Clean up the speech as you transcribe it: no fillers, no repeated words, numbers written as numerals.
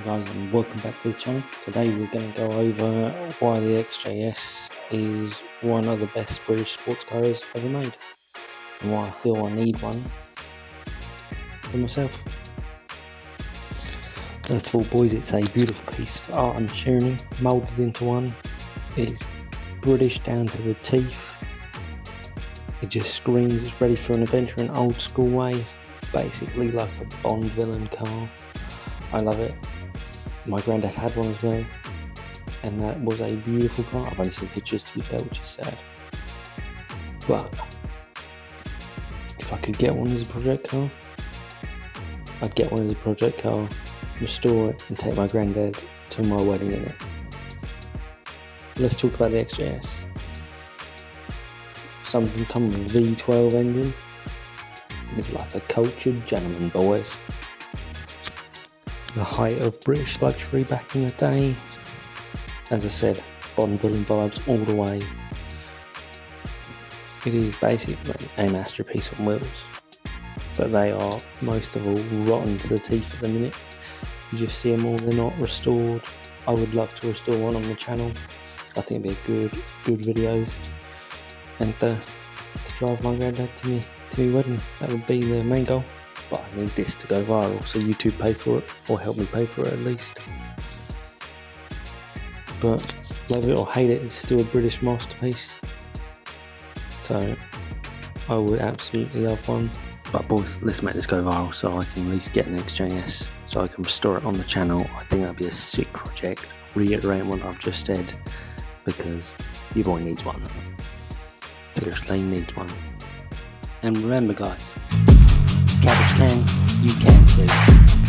guys, and welcome back to the channel. Today we're going to go over why the XJS is one of the best British sports cars ever made, and why I feel I need one for myself. First of all, boys, it's a beautiful piece of art and machinery moulded into one. It is British down to the teeth. It just screams it's ready for an adventure in old school way, basically like a Bond villain car. I love it. My granddad had one as well, and that was a beautiful car. I've only seen pictures, to be fair, which is sad. But if I could get one as a project car, I'd get one as a project car, restore it, and take my granddad to my wedding in it. Let's talk about the XJS. Some of them come with a V12 engine. It's like a cultured gentleman, boys. The height of British luxury back in the day. As I said, Bond villain vibes all the way. It is basically a masterpiece on wheels, but they are most of all rotten to the teeth at the minute. You just see them all, they're not restored. I would love to restore one on the channel. I think it'd be good videos, and to drive my granddad to me wedding. That would be the main goal. But I need this to go viral, so YouTube pay for it, or help me pay for it at least. But love it or hate it, it's still a British masterpiece. So I would absolutely love one. But boys, let's make this go viral so I can at least get an XJS, so I can restore it on the channel. I think that'd be a sick project. Reiterating what I've just said, because your boy needs one. Seriously, needs one. And remember guys, cabbage can, you can too.